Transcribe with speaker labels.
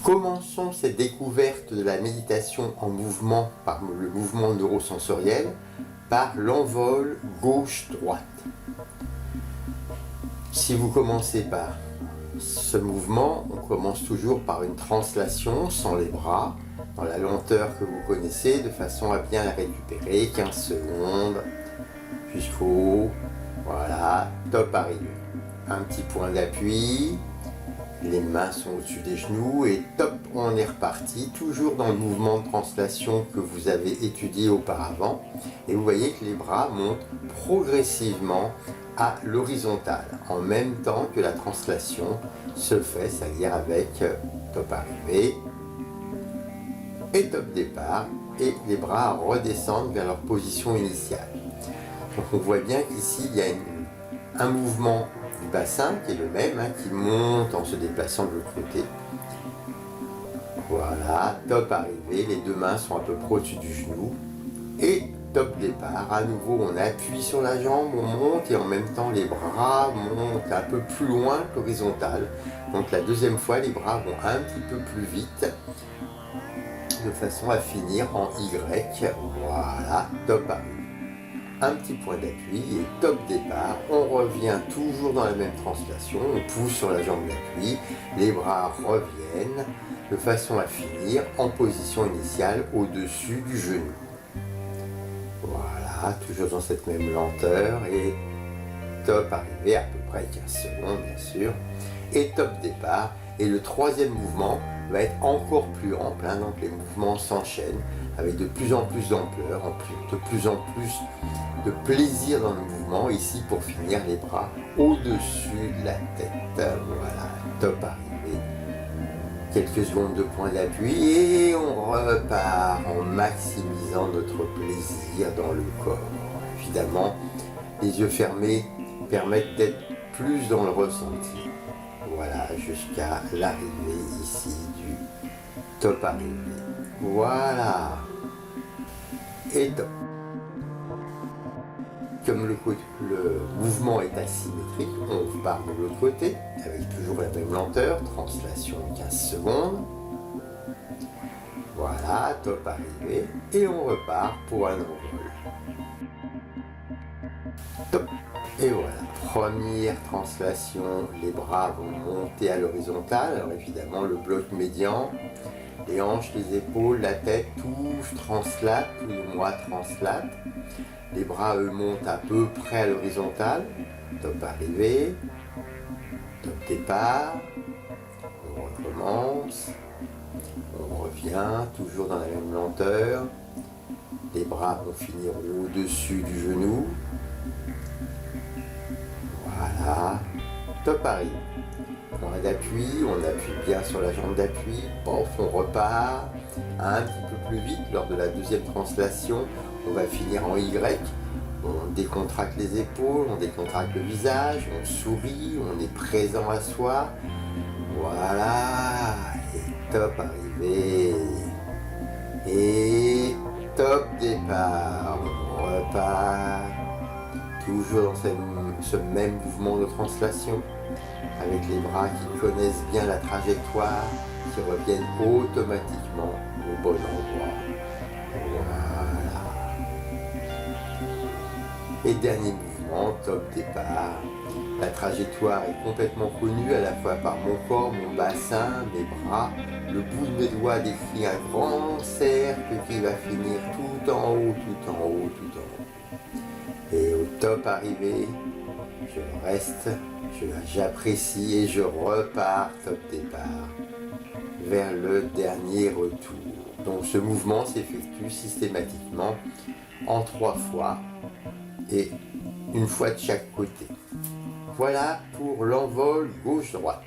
Speaker 1: Commençons cette découverte de la méditation en mouvement par le mouvement neurosensoriel par l'envol gauche-droite. Si vous commencez par ce mouvement, on commence toujours par une translation sans les bras, dans la lenteur que vous connaissez, de façon à bien la récupérer. 15 secondes jusqu'au haut. Voilà, top arrivé. Un petit point d'appui, les mains sont au-dessus des genoux et top, on est reparti, toujours dans le mouvement de translation que vous avez étudié auparavant. Et vous voyez que les bras montent progressivement à l'horizontale, en même temps que la translation se fait, c'est-à-dire avec top arrivé et top départ, et les bras redescendent vers leur position initiale. Donc on voit bien qu'ici il y a un mouvement du bassin qui est le même, qui monte en se déplaçant de l'autre côté. Voilà, top arrivé, les deux mains sont à peu près au-dessus du genou. Et top départ, à nouveau on appuie sur la jambe, on monte et en même temps les bras montent un peu plus loin que l'horizontale. Donc la deuxième fois les bras vont un petit peu plus vite, de façon à finir en Y. Voilà, top arrivé. Un petit point d'appui et top départ, on revient toujours dans la même translation, on pousse sur la jambe d'appui, les bras reviennent de façon à finir en position initiale au-dessus du genou. Voilà, toujours dans cette même lenteur et top arrivé, à peu près 15 secondes bien sûr, et top départ. Et le troisième mouvement va être encore plus ample, donc les mouvements s'enchaînent avec de plus en plus d'ampleur, de plus en plus de plaisir dans le mouvement, ici pour finir les bras au-dessus de la tête. Voilà, top arrivé. Quelques secondes de point d'appui et on repart en maximisant notre plaisir dans le corps. Évidemment, les yeux fermés permettent d'être plus dans le ressenti. Voilà, jusqu'à l'arrivée ici du top arrivé. Voilà. Et top. Comme le mouvement est asymétrique, on repart de l'autre côté, avec toujours la même lenteur, translation 15 secondes. Voilà, top arrivé, et on repart pour un envol. Top. Et voilà, première translation, les bras vont monter à l'horizontale, alors évidemment le bloc médian, les hanches, les épaules, la tête, touche, translate, tous les mois translate. Les bras, eux, montent à peu près à l'horizontale. Top arrivé. Top départ. On recommence. On revient, toujours dans la même lenteur. Les bras vont finir au-dessus du genou. Voilà. Top arrivé. Point d'appui, on appuie bien sur la jambe d'appui. Pof, on repart un petit peu plus vite lors de la deuxième translation. On va finir en Y, on décontracte les épaules, on décontracte le visage, on sourit, on est présent à soi. Voilà, et top arrivé. Et top départ, on repart. Toujours dans ce même mouvement de translation, avec les bras qui connaissent bien la trajectoire, qui reviennent automatiquement au bon endroit. Voilà. Et dernier mouvement, top départ. La trajectoire est complètement connue à la fois par mon corps, mon bassin, mes bras. Le bout de mes doigts décrit un grand cercle qui va finir tout en haut, tout en haut, tout en haut. Et au top arrivé, je reste, j'apprécie et je repars top départ vers le dernier retour. Donc ce mouvement s'effectue systématiquement en 3 fois et une fois de chaque côté. Voilà pour l'envol gauche-droite.